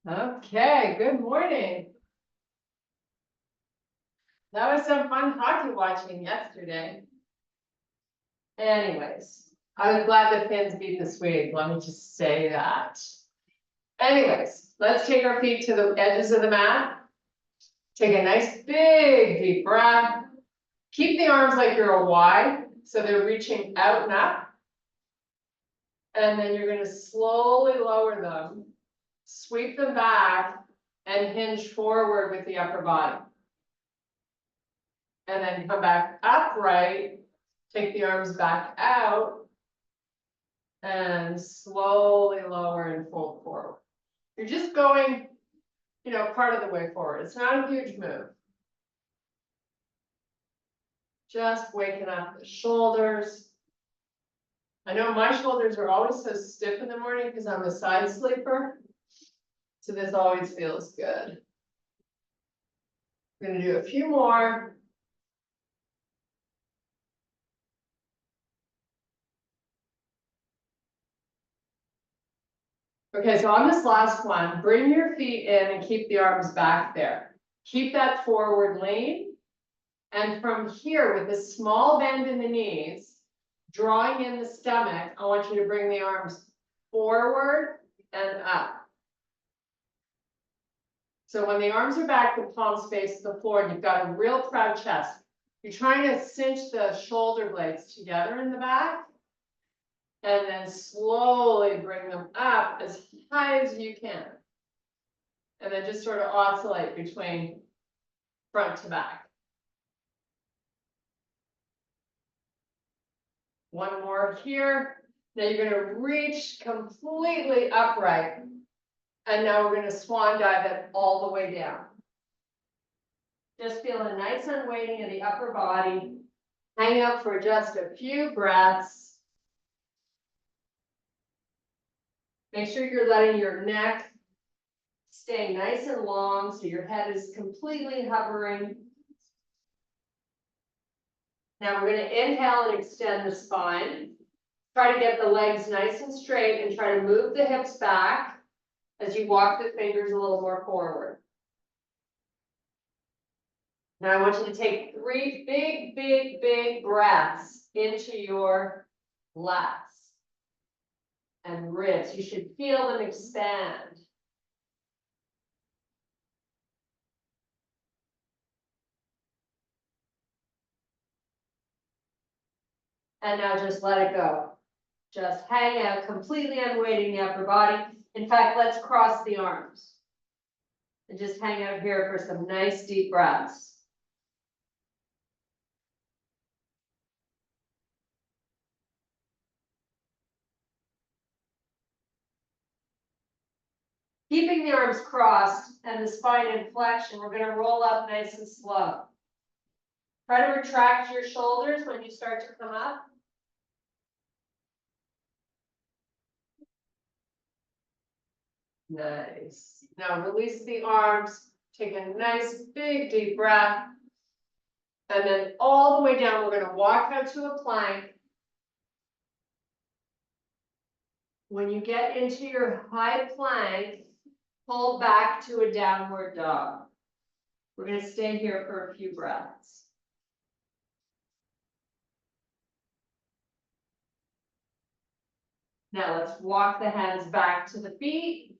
Okay, good morning. That was some fun hockey watching yesterday. Anyways, I was glad the Finns beat the Swedes, let me just say that. Anyways, let's take our feet to the edges of the mat. Take a nice big deep breath. Keep the arms like you're a Y, so they're reaching out and up. And then you're gonna slowly lower them, sweep them back, and hinge forward with the upper body. And then come back upright, take the arms back out. And slowly lower and fold forward. You're just going, part of the way forward. It's not a huge move. Just waking up the shoulders. I know my shoulders are always so stiff in the morning because I'm a side sleeper. So this always feels good. I'm gonna do a few more. Okay, so on this last one, bring your feet in and keep the arms back there. Keep that forward lean. And from here, with a small bend in the knees, drawing in the stomach, I want you to bring the arms forward and up. So when the arms are back, the palms face the floor, and you've got a real proud chest. You're trying to cinch the shoulder blades together in the back. And then slowly bring them up as high as you can. And then just sort of oscillate between front to back. One more here. Now you're gonna reach completely upright. And now we're gonna swan dive it all the way down. Just feel a nice unweighting of the upper body. Hang out for just a few breaths. Make sure you're letting your neck stay nice and long so your head is completely hovering. Now we're going to inhale and extend the spine. Try to get the legs nice and straight and try to move the hips back as you walk the fingers a little more forward. Now I want you to take 3 big breaths into your lats and ribs. You should feel them expand. And now just let it go. Just hang out, completely unweighting the upper body. In fact, let's cross the arms. And just hang out here for some nice deep breaths. Keeping the arms crossed and the spine in flexion, we're going to roll up nice and slow. Try to retract your shoulders when you start to come up. Nice. Now release the arms. Take a nice big deep breath. And then all the way down, we're going to walk out to a plank. When you get into your high plank, pull back to a downward dog. We're going to stay here for a few breaths. Now let's walk the hands back to the feet.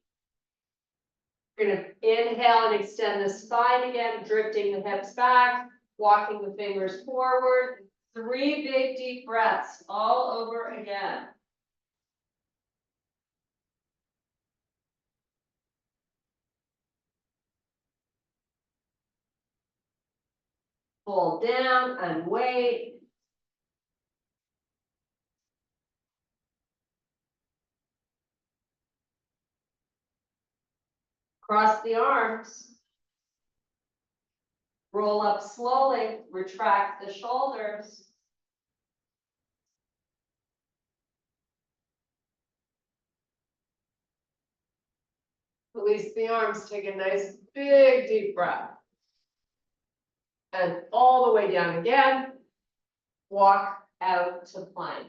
We're going to inhale and extend the spine again, drifting the hips back, walking the fingers forward. 3 big deep breaths all over again. Pull down and wait. Cross the arms. Roll up slowly, retract the shoulders. Release the arms, take a nice big deep breath. And all the way down again. Walk out to plank.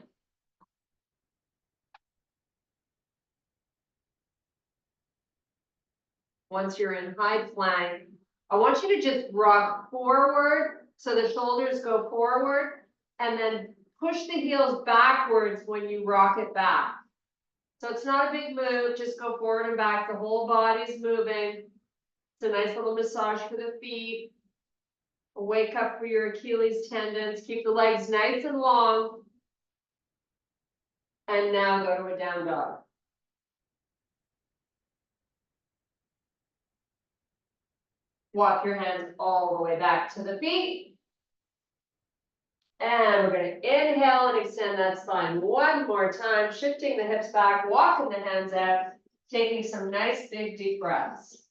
Once you're in high plank, I want you to just rock forward, so the shoulders go forward, and then push the heels backwards when you rock it back. So it's not a big move, just go forward and back, the whole body's moving. It's a nice little massage for the feet. A wake up for your Achilles tendons, keep the legs nice and long. And now go to a down dog. Walk your hands all the way back to the feet. And we're going to inhale and extend that spine one more time, shifting the hips back, walking the hands out, taking some nice big deep breaths.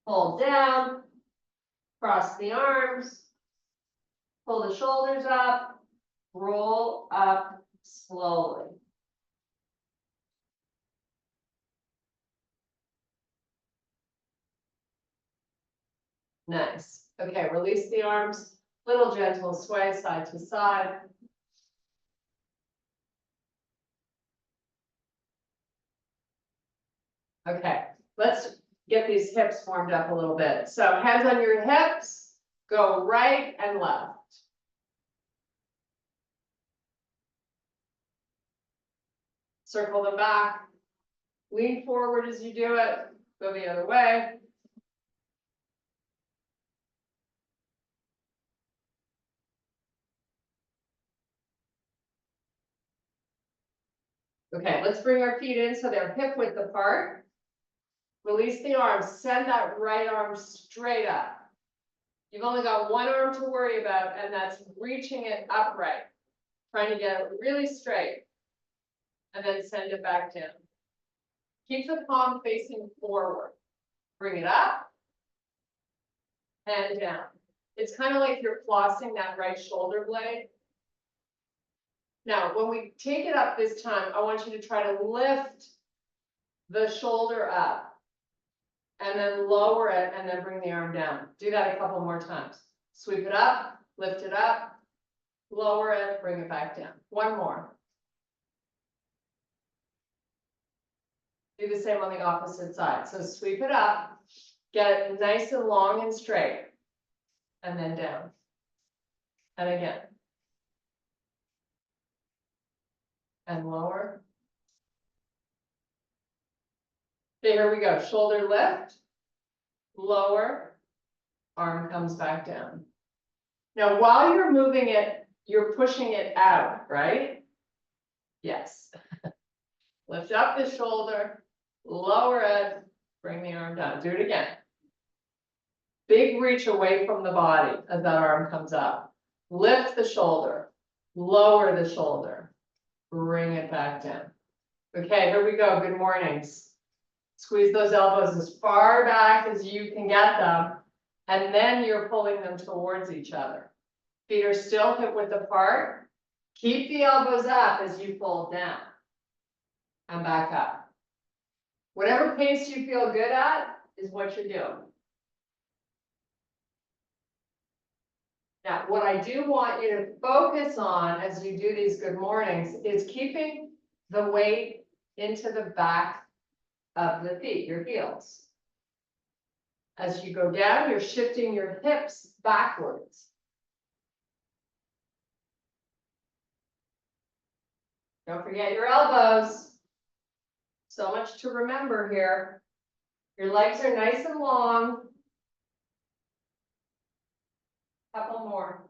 Pull down, cross the arms, pull the shoulders up, roll up slowly. Nice. Okay, release the arms, little gentle sway side to side. Okay, let's get these hips warmed up a little bit. So hands on your hips, go right and left. Circle them back. Lean forward as you do it. Go the other way. Okay, let's bring our feet in so they're hip width apart. Release the arms, send that right arm straight up. You've only got one arm to worry about, and that's reaching it upright. Trying to get it really straight. And then send it back down. Keep the palm facing forward. Bring it up. And down. It's kind of like you're flossing that right shoulder blade. Now, when we take it up this time, I want you to try to lift the shoulder up. And then lower it, and then bring the arm down. Do that a couple more times. Sweep it up, lift it up, lower it, bring it back down. One more. Do the same on the opposite side. So sweep it up, get it nice and long and straight, and then down. And again. And lower. Okay, here we go. Shoulder lift, lower, arm comes back down. Now, while you're moving it, you're pushing it out, right? Yes. Lift up the shoulder, lower it, bring the arm down. Do it again. Big reach away from the body as that arm comes up. Lift the shoulder, lower the shoulder, bring it back down. Okay, here we go. Good mornings. Squeeze those elbows as far back as you can get them, and then you're pulling them towards each other. Feet are still hip width apart. Keep the elbows up as you pull down and back up. Whatever pace you feel good at is what you're doing. Now, what I do want you to focus on as you do these good mornings is keeping the weight into the back of the feet, your heels. As you go down, you're shifting your hips backwards. Don't forget your elbows. So much to remember here. Your legs are nice and long. Couple more.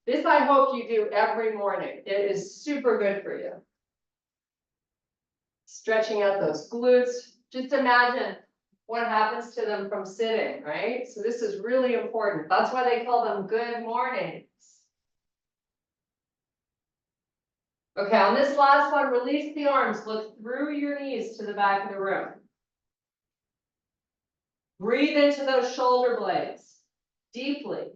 This I hope you do every morning. It is super good for you. Stretching out those glutes. Just imagine what happens to them from sitting, right? So this is really important. That's why they call them good mornings. Okay, on this last one, release the arms. Look through your knees to the back of the room. Breathe into those shoulder blades deeply.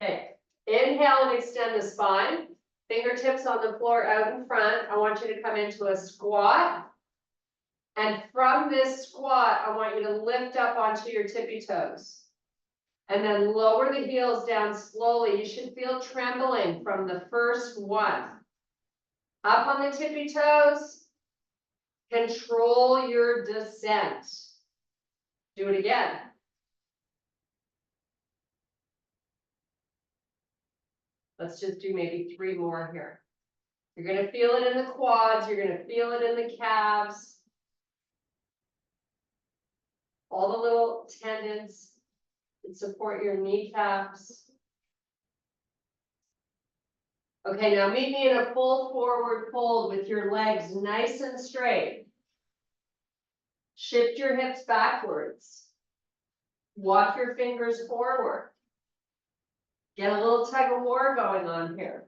Okay, inhale and extend the spine. Fingertips on the floor out in front. I want you to come into a squat. And from this squat, I want you to lift up onto your tippy toes. And then lower the heels down slowly. You should feel trembling from the first one. Up on the tippy toes. Control your descent. Do it again. Let's just do maybe 3 more here. You're going to feel it in the quads. You're going to feel it in the calves. All the little tendons that support your kneecaps. Okay, now meet me in a full forward fold with your legs nice and straight. Shift your hips backwards. Walk your fingers forward. Get a little tug of war going on here.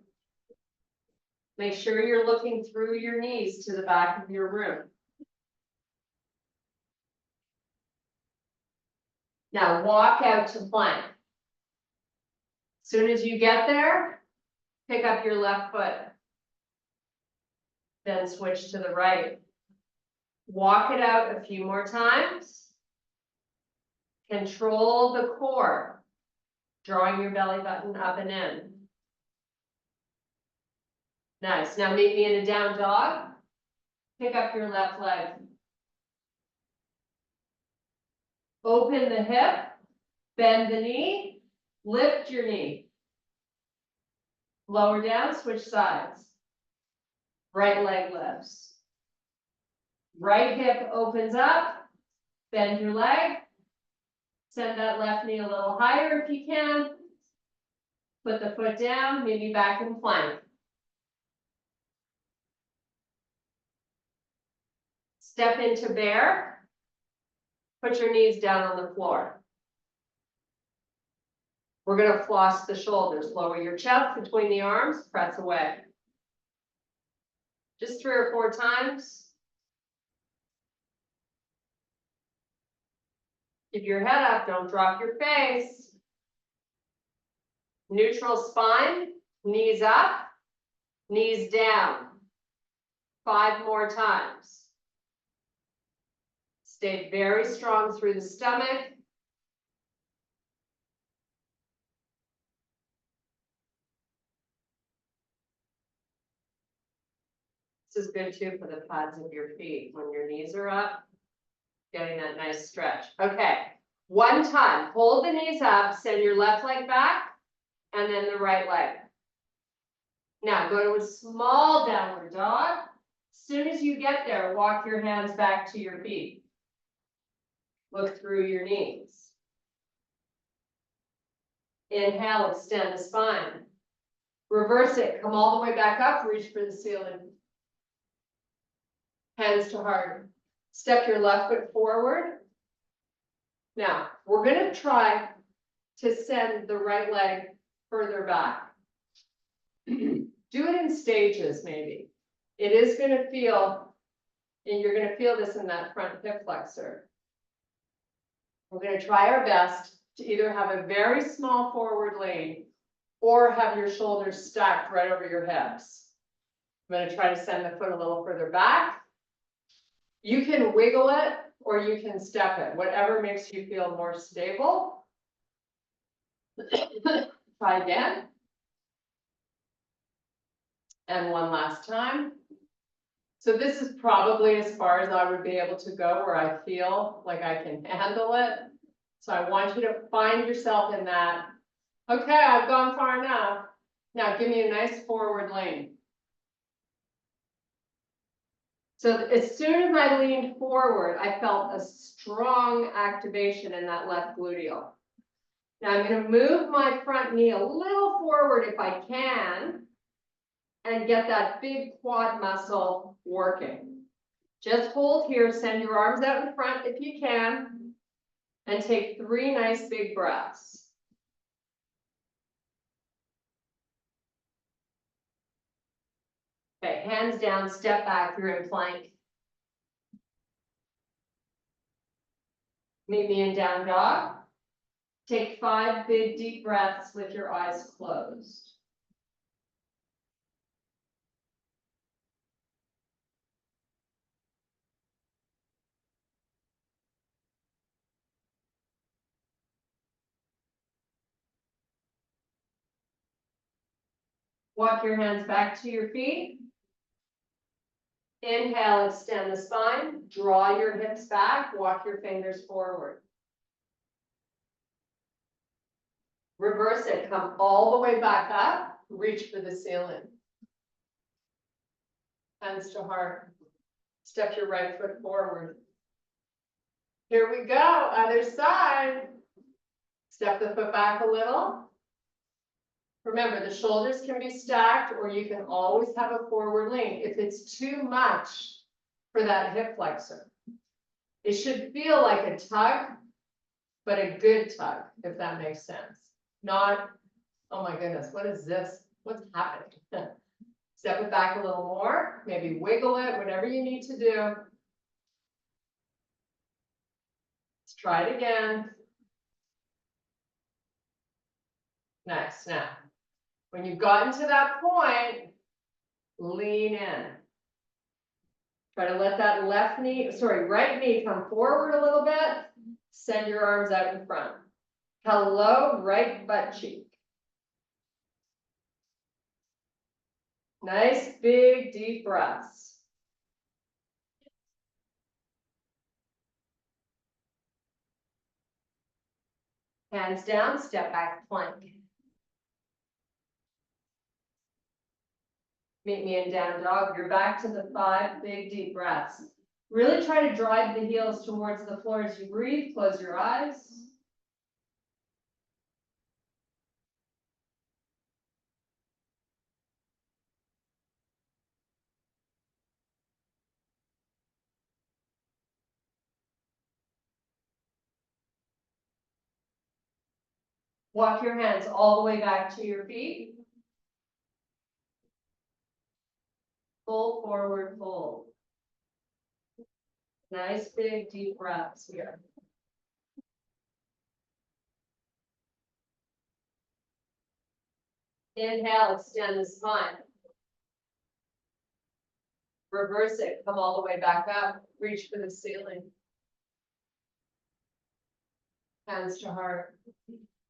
Make sure you're looking through your knees to the back of your room. Now walk out to plank. As soon as you get there, pick up your left foot. Then switch to the right. Walk it out a few more times. Control the core, drawing your belly button up and in. Nice. Now meet me in a down dog. Pick up your left leg. Open the hip, bend the knee, lift your knee. Lower down, switch sides. Right leg lifts. Right hip opens up, bend your leg. Send that left knee a little higher if you can. Put the foot down, maybe back in plank. Step into bear. Put your knees down on the floor. We're going to floss the shoulders. Lower your chest between the arms, press away. Just 3 or 4 times. Keep your head up, don't drop your face. Neutral spine, knees up, knees down. 5 more times. Stay very strong through the stomach. This is good too for the pads of your feet when your knees are up. Getting that nice stretch. Okay, 1 time. Hold the knees up, send your left leg back, and then the right leg. Now go to a small downward dog. As soon as you get there, walk your hands back to your feet. Look through your knees. Inhale, extend the spine. Reverse it, come all the way back up, reach for the ceiling. Hands to heart. Step your left foot forward. Now, we're going to try to send the right leg further back. Do it in stages, maybe. It is going to feel, and you're going to feel this in that front hip flexor. We're going to try our best to either have a very small forward lean or have your shoulders stacked right over your hips. I'm going to try to send the foot a little further back. You can wiggle it or you can step it, whatever makes you feel more stable. Try again. And one last time. So this is probably as far as I would be able to go where I feel like I can handle it. So I want you to find yourself in that. Okay, I've gone far enough. Now give me a nice forward lean. So as soon as I leaned forward, I felt a strong activation in that left gluteal. Now I'm going to move my front knee a little forward if I can and get that big quad muscle working. Just hold here, send your arms out in front if you can, and take 3 nice big breaths. Okay, hands down, step back, you're in plank. Meet me in down dog. Take 5 big deep breaths with your eyes closed. Walk your hands back to your feet. Inhale, extend the spine, draw your hips back, walk your fingers forward. Reverse it, come all the way back up, reach for the ceiling. Hands to heart. Step your right foot forward. Here we go, other side. Step the foot back a little. Remember, the shoulders can be stacked, or you can always have a forward lean. If it's too much for that hip flexor, it should feel like a tug, but a good tug, if that makes sense. Not, oh my goodness, what is this? What's happening? Step it back a little more, maybe wiggle it, whatever you need to do. Let's try it again. Nice. Now, when you've gotten to that point, lean in. Try to let that right knee come forward a little bit. Send your arms out in front. Hello, right butt cheek. Nice, big, deep breaths. Hands down, step back, plank. Meet me in down dog. You're back to the 5 big, deep breaths. Really try to drive the heels towards the floor as you breathe. Close your eyes. Walk your hands all the way back to your feet. Full forward fold. Nice big deep breaths here. Inhale, extend the spine. Reverse it, come all the way back up, reach for the ceiling. Hands to heart.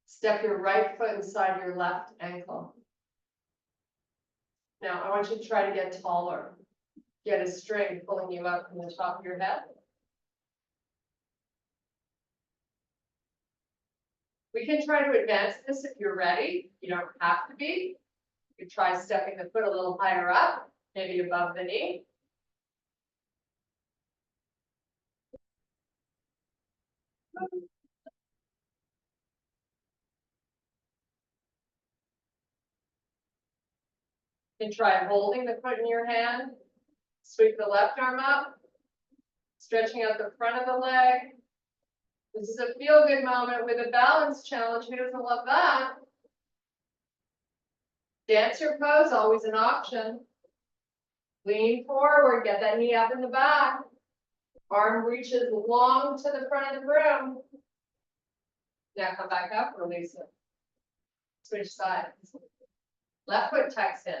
Step your right foot inside your left ankle. Now, I want you to try to get taller. Get a string pulling you up from the top of your head. We can try to advance this if you're ready. You don't have to be. You can try stepping the foot a little higher up, maybe above the knee. You can try holding the foot in your hand. Sweep the left arm up, stretching out the front of the leg. This is a feel-good moment with a balance challenge. Who doesn't love that? Dancer pose, always an option. Lean forward, get that knee up in the back. Arm reaches long to the front of the room. Now come back up, release it. Switch sides. Left foot tucks in.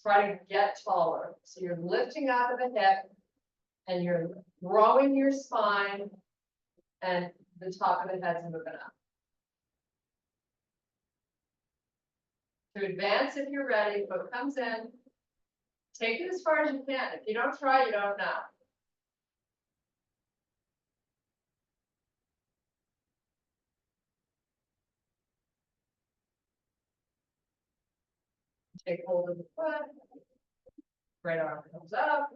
Try to get taller. So you're lifting out of the hip and you're growing your spine and the top of the head's moving up. To advance if you're ready, foot comes in. Take it as far as you can. If you don't try, you don't know. Take hold of the foot. Right arm comes up.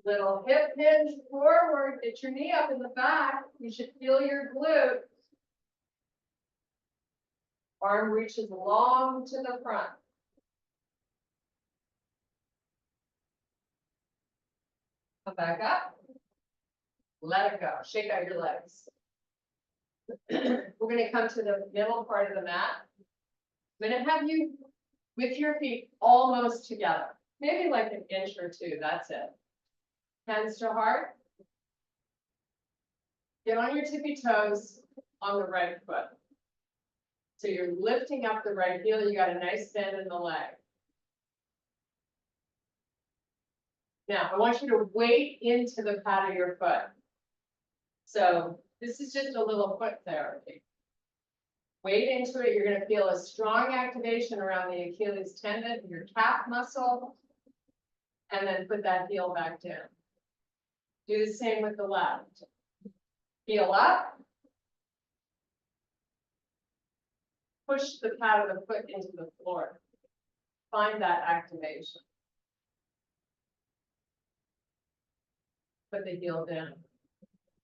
Little hip hinge forward. Get your knee up in the back. You should feel your glute. Arm reaches long to the front. Come back up. Let it go. Shake out your legs. We're going to come to the middle part of the mat. I'm going to have you with your feet almost together. Maybe like an inch or two. That's it. Hands to heart. Get on your tippy toes on the right foot. So you're lifting up the right heel. You got a nice bend in the leg. Now, I want you to weight into the pad of your foot. So this is just a little foot therapy. Wade into it, you're gonna feel a strong activation around the Achilles tendon, your calf muscle. And then put that heel back down. Do the same with the left. Heel up. Push the pad of the foot into the floor. Find that activation. Put the heel down.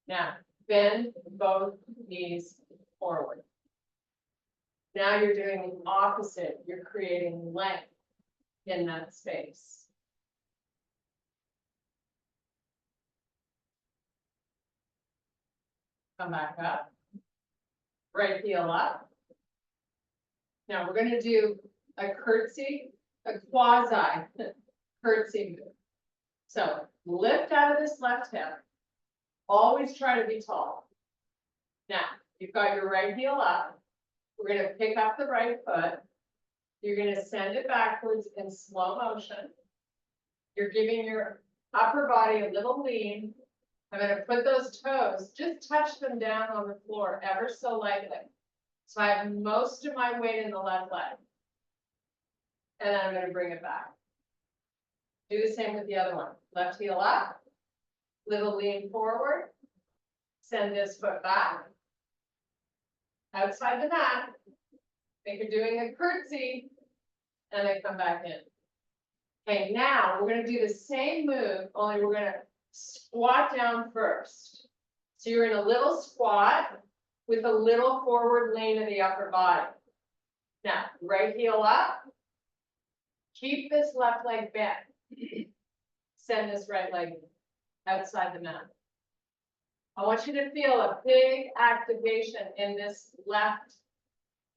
Now, bend both knees forward. Now you're doing the opposite. You're creating length in that space. Come back up. Right heel up. Now we're gonna do a curtsy, a quasi curtsy move. So lift out of this left hip. Always try to be tall. Now, you've got your right heel up. We're gonna pick up the right foot. You're gonna send it backwards in slow motion. You're giving your upper body a little lean. I'm gonna put those toes, just touch them down on the floor ever so lightly. So I have most of my weight in the left leg. And then I'm gonna bring it back. Do the same with the other one. Left heel up, little lean forward. Send this foot back. Outside the mat. Think you're doing a curtsy. And then come back in. Okay, now we're gonna do the same move, only we're gonna squat down first. So you're in a little squat with a little forward lean in the upper body. Now, right heel up. Keep this left leg bent. Send this right leg outside the mat. I want you to feel a big activation in this left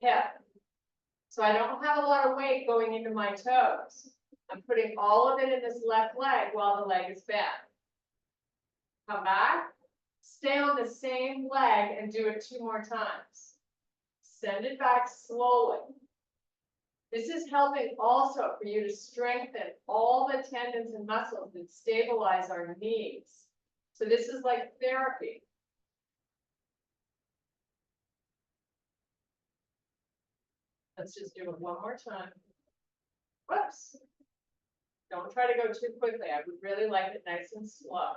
hip. So I don't have a lot of weight going into my toes. I'm putting all of it in this left leg while the leg is bent. Come back, stay on the same leg and do it 2 more times. Send it back slowly. This is helping also for you to strengthen all the tendons and muscles that stabilize our knees. So this is like therapy. Let's just do it one more time. Whoops. Don't try to go too quickly. I would really like it nice and slow.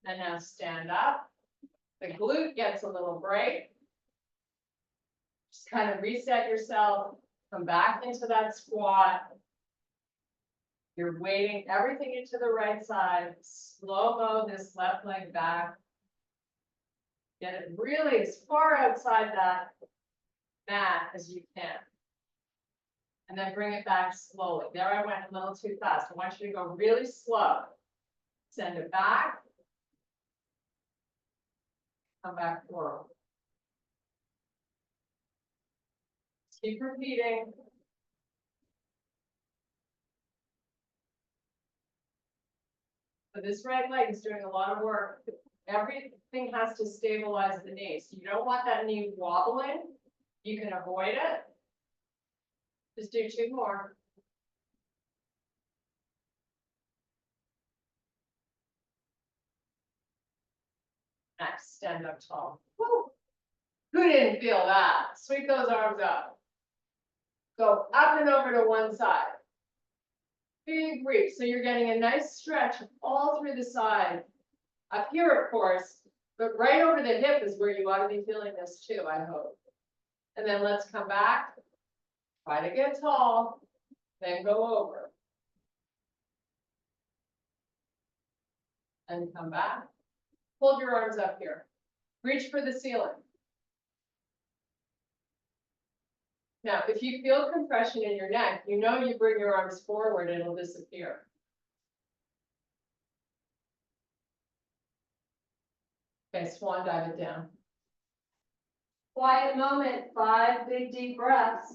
And now stand up. The glute gets a little break. Just kind of reset yourself. Come back into that squat. You're weighting everything into the right side. Slow-mo this left leg back. Get it really as far outside that mat as you can. And then bring it back slowly. There I went a little too fast. I want you to go really slow. Send it back. Come back forward. Keep repeating. So this right leg is doing a lot of work. Everything has to stabilize the knee. So you don't want that knee wobbling. You can avoid it. Just do 2 more. Next, stand up tall. Woo. Who didn't feel that? Sweep those arms up. Go up and over to one side. Big reach. So you're getting a nice stretch all through the side. Up here, of course, but right over the hip is where you ought to be feeling this too, I hope. And then let's come back. Try to get tall, then go over. And come back. Hold your arms up here. Reach for the ceiling. Now, if you feel compression in your neck, you know you bring your arms forward, it'll disappear. Okay, swan dive it down. Quiet moment, 5 big deep breaths.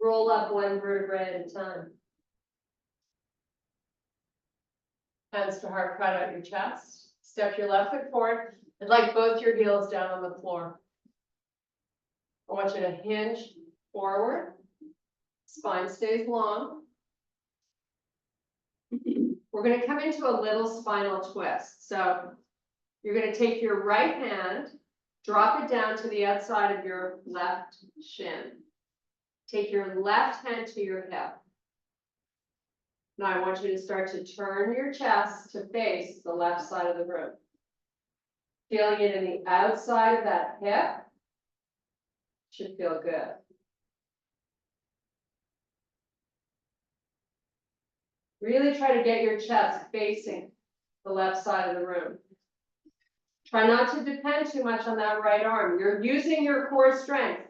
Roll up 1 vertebrae at a time. Hands to heart, crowd out your chest. Step your left foot forward. I'd like both your heels down on the floor. I want you to hinge forward. Spine stays long. We're gonna come into a little spinal twist. So you're gonna take your right hand, drop it down to the outside of your left shin. Take your left hand to your hip. Now I want you to start to turn your chest to face the left side of the room. Feeling it in the outside of that hip. Should feel good. Really try to get your chest facing the left side of the room. Try not to depend too much on that right arm. You're using your core strength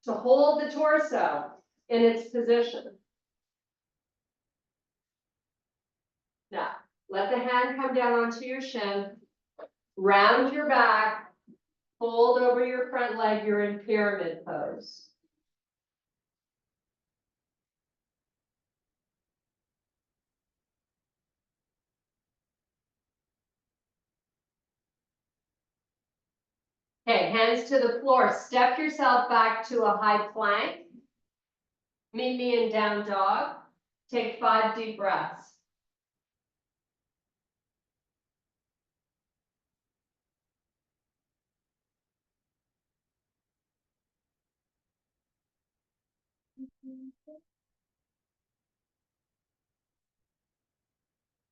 to hold the torso in its position. Now, let the hand come down onto your shin, round your back, fold over your front leg, you're in pyramid pose. Okay, hands to the floor, step yourself back to a high plank. Meet me in down dog. Take 5 deep breaths.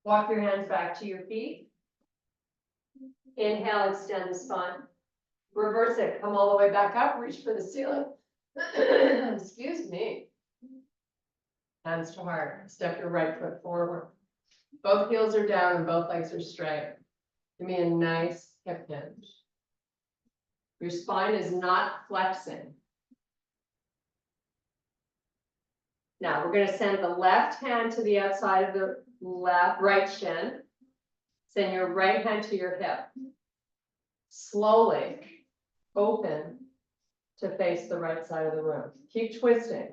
Walk your hands back to your feet. Inhale, extend the spine. Reverse it, come all the way back up, reach for the ceiling. Excuse me. Hands to heart, step your right foot forward. Both heels are down and both legs are straight. Give me a nice hip hinge. Your spine is not flexing. Now we're going to send the left hand to the outside of the right shin. Send your right hand to your hip. Slowly open to face the right side of the room. Keep twisting.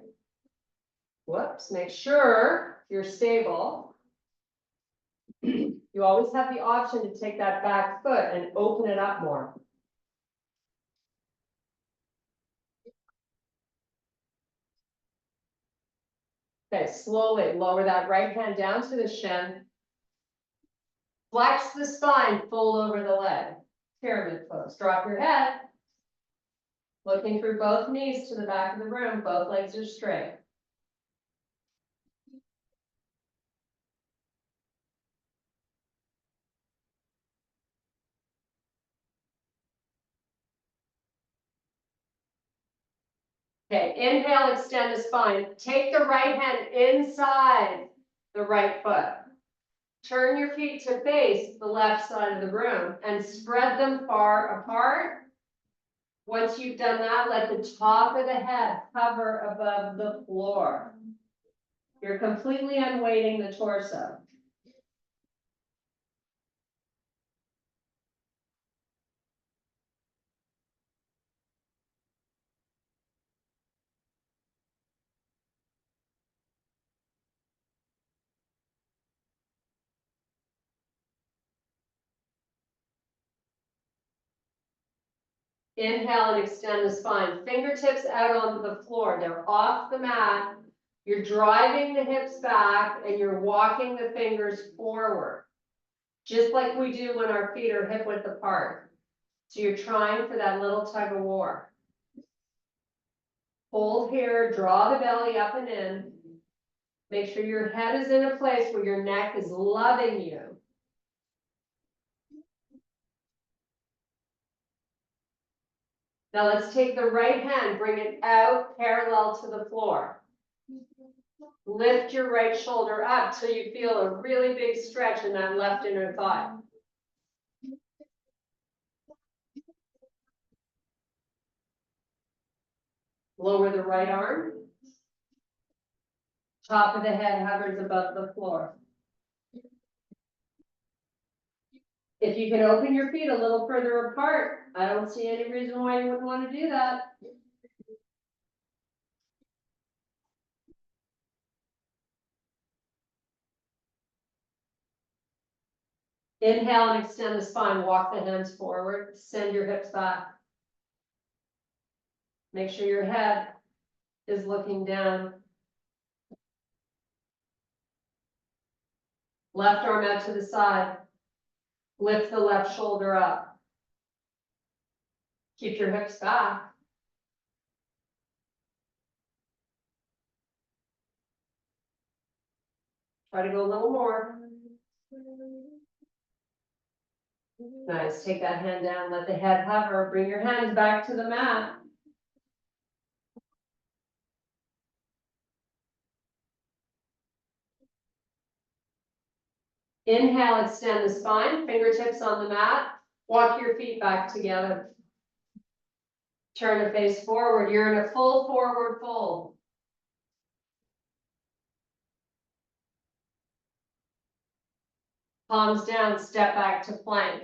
Whoops, make sure you're stable. You always have the option to take that back foot and open it up more. Okay, slowly lower that right hand down to the shin. Flex the spine, fold over the leg. Pyramid pose. Drop your head. Looking through both knees to the back of the room. Both legs are straight. Okay, inhale, extend the spine. Take the right hand inside the right foot. Turn your feet to face the left side of the room and spread them far apart. Once you've done that, let the top of the head hover above the floor. You're completely unweighting the torso. Inhale and extend the spine. Fingertips out onto the floor. They're off the mat. You're driving the hips back and you're walking the fingers forward. Just like we do when our feet are hip width apart. So you're trying for that little tug of war. Hold here, draw the belly up and in. Make sure your head is in a place where your neck is loving you. Now let's take the right hand, bring it out parallel to the floor. Lift your right shoulder up till you feel a really big stretch in that left inner thigh. Lower the right arm. Top of the head hovers above the floor. If you can open your feet a little further apart, I don't see any reason why you wouldn't want to do that. Inhale and extend the spine, walk the hands forward, send your hips back. Make sure your head is looking down. Left arm out to the side. Lift the left shoulder up. Keep your hips back. Try to go a little more. Nice, take that hand down, let the head hover, bring your hands back to the mat. Inhale, extend the spine, fingertips on the mat, walk your feet back together. Turn to face forward, you're in a full forward fold. Palms down, step back to plank.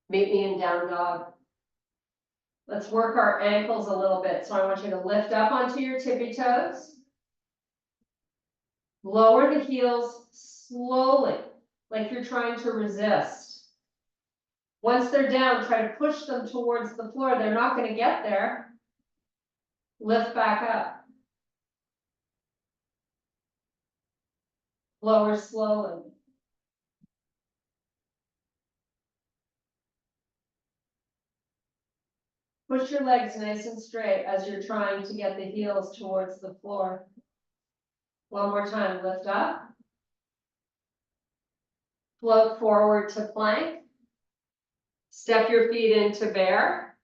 Meet me in down dog. Let's work our ankles a little bit. So I want you to lift up onto your tippy toes. Lower the heels slowly, like you're trying to resist. Once they're down, try to push them towards the floor. They're not going to get there. Lift back up. Lower slowly. Push your legs nice and straight as you're trying to get the heels towards the floor. One more time, lift up. Float forward to plank. Step your feet into bear.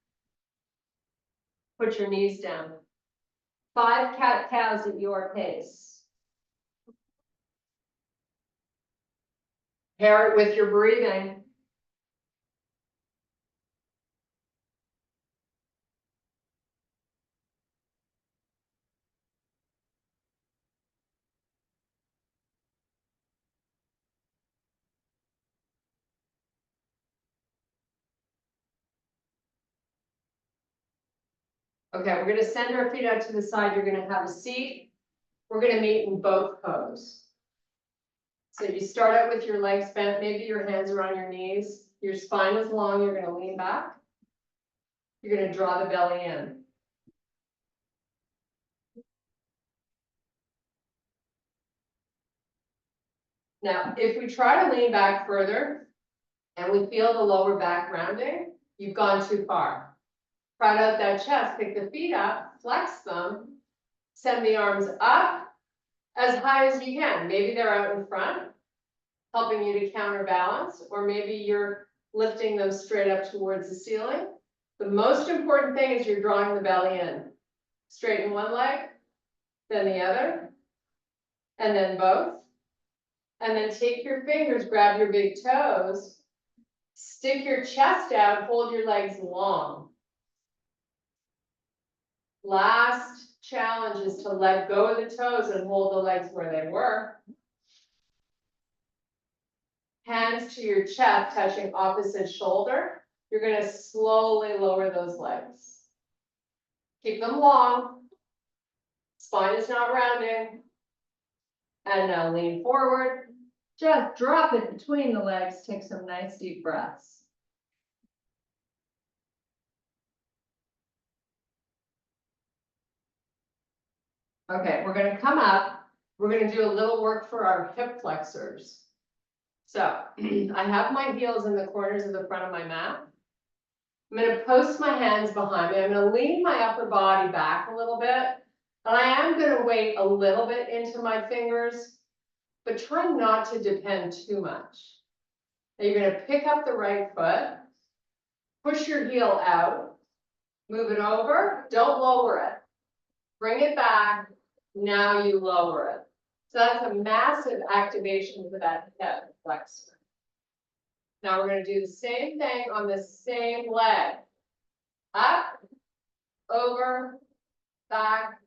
Put your knees down. 5 cat-cows at your pace. Pair it with your breathing. Okay, we're gonna send our feet out to the side. You're gonna have a seat. We're gonna meet in both pose. So you start out with your legs bent, maybe your hands are on your knees. Your spine is long, you're gonna lean back. You're gonna draw the belly in. Now, if we try to lean back further and we feel the lower back rounding, you've gone too far. Prod out that chest, pick the feet up, flex them, send the arms up as high as you can. Maybe they're out in front, helping you to counterbalance, or maybe you're lifting them straight up towards the ceiling. The most important thing is you're drawing the belly in. Straighten one leg, then the other, and then both. And then take your fingers, grab your big toes, stick your chest out, hold your legs long. Last challenge is to let go of the toes and hold the legs where they were. Hands to your chest, touching opposite shoulder. You're going to slowly lower those legs. Keep them long. Spine is not rounding. And now lean forward. Just drop it between the legs. Take some nice deep breaths. Okay, we're going to come up. We're going to do a little work for our hip flexors. So I have my heels in the corners of the front of my mat. I'm going to post my hands behind me. I'm going to lean my upper body back a little bit. And I am going to weight a little bit into my fingers, but try not to depend too much. Now you're going to pick up the right foot, push your heel out, move it over, don't lower it. Bring it back, now you lower it. So that's a massive activation for that hip flexor. Now we're going to do the same thing on the same leg. Up, over, back,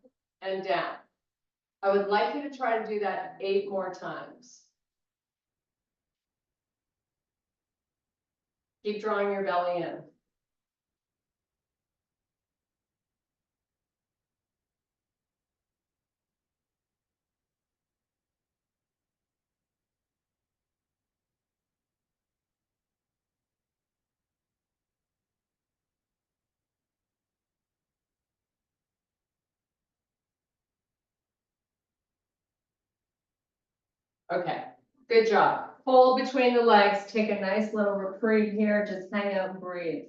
and down. I would like you to try to do that 8 more times. Keep drawing your belly in. Okay, good job. Pull between the legs, take a nice little reprieve here, just hang out and breathe.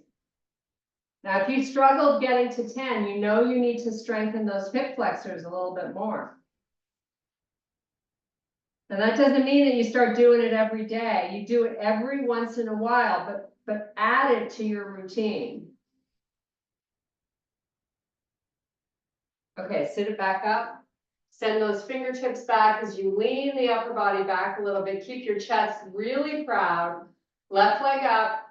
Now, if you struggled getting to 10, you know you need to strengthen those hip flexors a little bit more. And that doesn't mean that you start doing it every day. You do it every once in a while, but add it to your routine. Okay, sit it back up. Send those fingertips back as you lean the upper body back a little bit. Keep your chest really proud. Left leg up,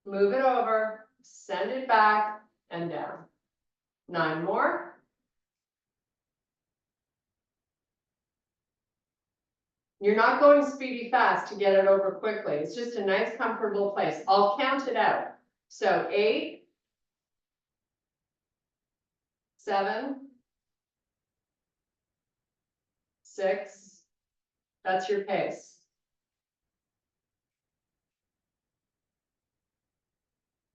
move it over, send it back and down. 9 more. You're not going speedy fast to get it over quickly. It's just a nice, comfortable place. I'll count it out. So 8, 7, 6, that's your pace.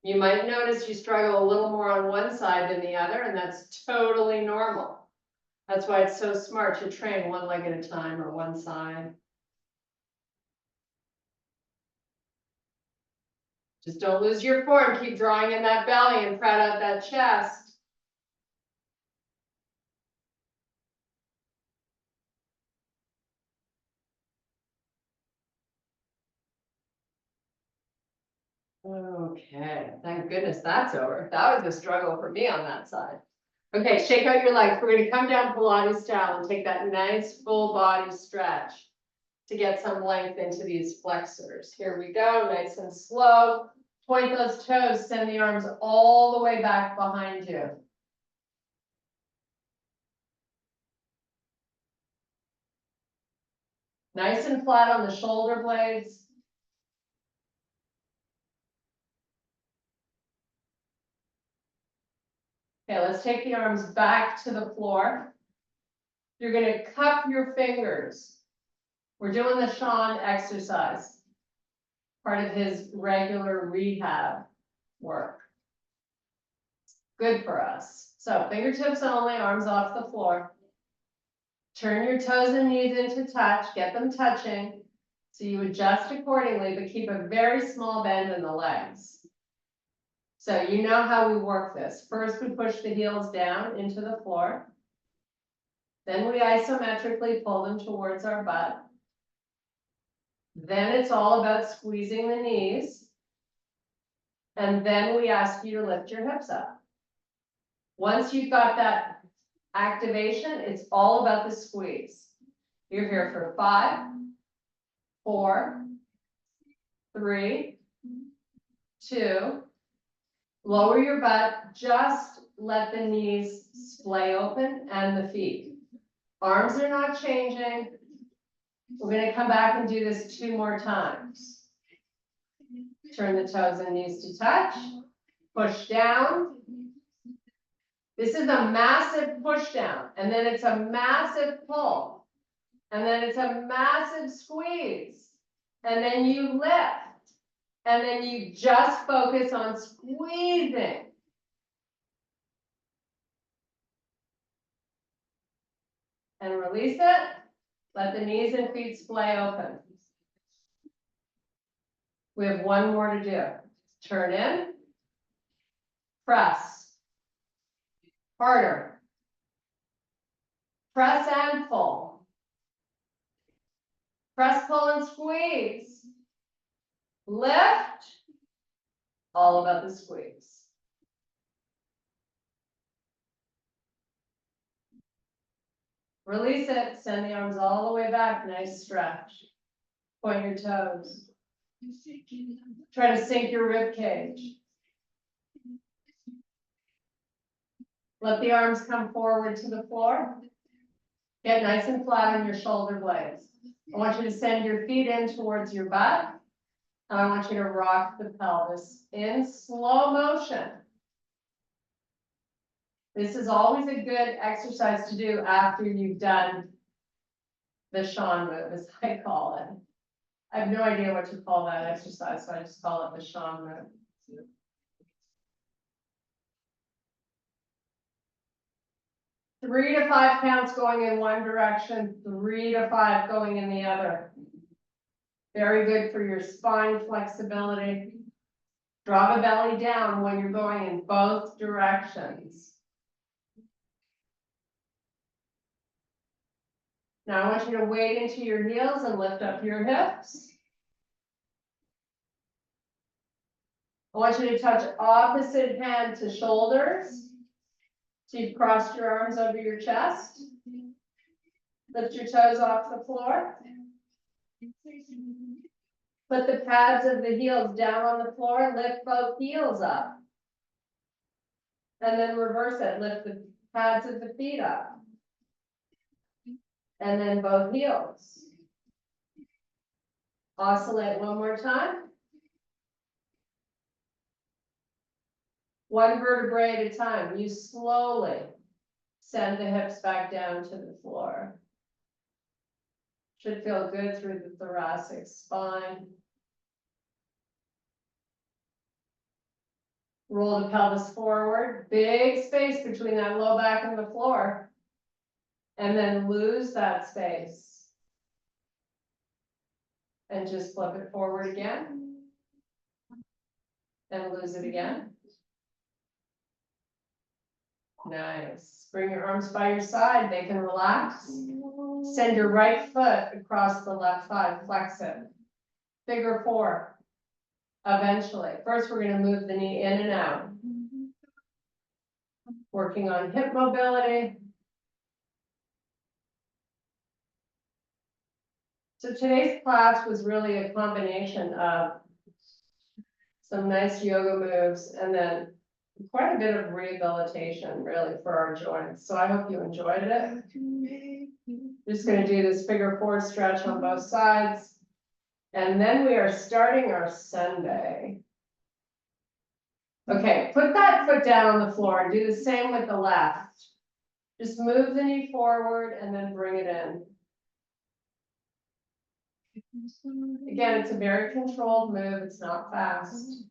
You might notice you struggle a little more on one side than the other, and that's totally normal. That's why it's so smart to train one leg at a time or one side. Just don't lose your form. Keep drawing in that belly and proud out that chest. Okay, thank goodness that's over. That was a struggle for me on that side. Okay, shake out your legs. We're gonna come down Pilates style and take that nice full body stretch to get some length into these flexors. Here we go, nice and slow. Point those toes, send the arms all the way back behind you. Nice and flat on the shoulder blades. Okay, let's take the arms back to the floor. You're gonna cup your fingers. We're doing the Sean exercise, part of his regular rehab work. Good for us. So fingertips only, arms off the floor. Turn your toes and knees into touch, get them touching. So you adjust accordingly, but keep a very small bend in the legs. So you know how we work this. First, we push the heels down into the floor. Then we isometrically pull them towards our butt. Then it's all about squeezing the knees. And then we ask you to lift your hips up. Once you've got that activation, it's all about the squeeze. You're here for 5, 4, 3, 2, lower your butt, just let the knees splay open and the feet. Arms are not changing. We're gonna come back and do this 2 more times. Turn the toes and knees to touch, push down. This is a massive push down, and then it's a massive pull. And then it's a massive squeeze. And then you lift. And then you just focus on squeezing. And release it. Let the knees and feet splay open. We have 1 more to do. Turn in. Press. Harder. Press and pull. Press, pull, and squeeze. Lift. All about the squeeze. Release it. Send the arms all the way back. Nice stretch. Point your toes. Try to sink your rib cage. Let the arms come forward to the floor. Get nice and flat on your shoulder blades. I want you to send your feet in towards your butt. And I want you to rock the pelvis in slow motion. This is always a good exercise to do after you've done the Sean move, as I call it. I have no idea what to call that exercise, so I just call it the Sean move. 3 to 5 counts going in one direction, 3 to 5 going in the other. Very good for your spine flexibility. Draw the belly down when you're going in both directions. Now I want you to wade into your heels and lift up your hips. I want you to touch opposite hand to shoulders. So you've crossed your arms over your chest. Lift your toes off the floor. Put the pads of the heels down on the floor, lift both heels up. And then reverse it, lift the pads of the feet up. And then both heels. Oscillate one more time. One vertebrae at a time. You slowly send the hips back down to the floor. Should feel good through the thoracic spine. Roll the pelvis forward, big space between that low back and the floor. And then lose that space. And just flip it forward again. And lose it again. Nice. Bring your arms by your side, they can relax. Send your right foot across the left thigh, flex it. Figure 4. Eventually. First, we're going to move the knee in and out. Working on hip mobility. So today's class was really a combination of some nice yoga moves and then quite a bit of rehabilitation really for our joints. So I hope you enjoyed it. Just going to do this figure 4 stretch on both sides. And then we are starting our Sunday. Okay, put that foot down on the floor and do the same with the left. Just move the knee forward and then bring it in. Again, it's a very controlled move, it's not fast.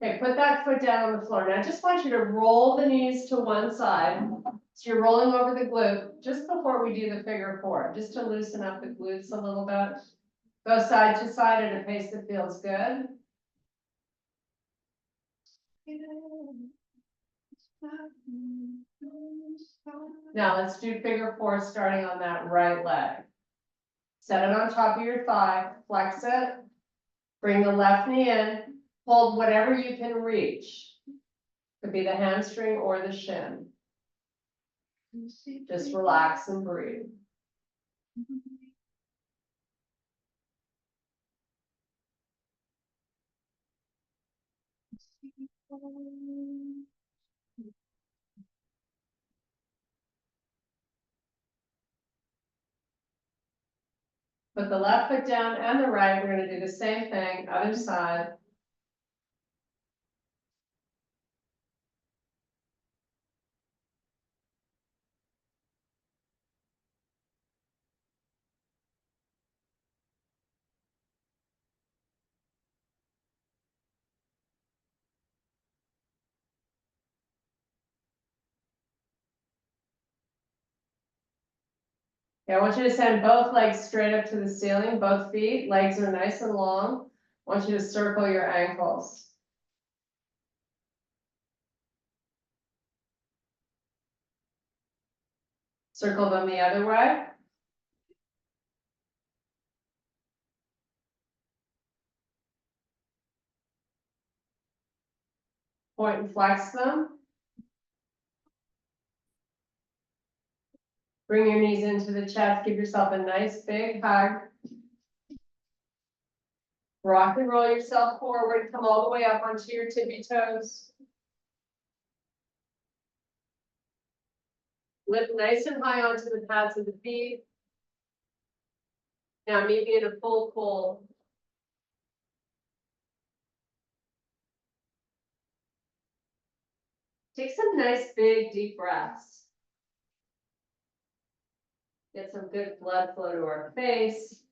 Okay, put that foot down on the floor. Now I just want you to roll the knees to one side. So you're rolling over the glute just before we do the figure 4, just to loosen up the glutes a little bit. Go side to side at a pace that feels good. Now let's do figure 4 starting on that right leg. Set it on top of your thigh, flex it, bring the left knee in, hold whatever you can reach. Could be the hamstring or the shin. Just relax and breathe. Put the left foot down and the right. We're going to do the same thing, other side. Okay, I want you to send both legs straight up to the ceiling, both feet, legs are nice and long. I want you to circle your ankles. Circle them the other way. Point and flex them. Bring your knees into the chest, give yourself a nice big hug. Rock and roll yourself forward, come all the way up onto your tippy toes. Lift nice and high onto the pads of the feet. Now meet me in a full pull. Take some nice big deep breaths. Get some good blood flow to our face.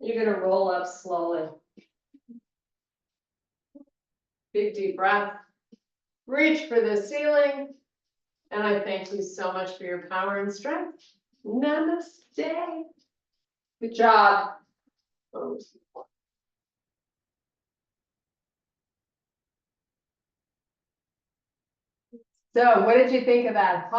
You're gonna roll up slowly. Big deep breath. Reach for the ceiling. And I thank you so much for your power and strength. Namaste. Good job. So what did you think of that?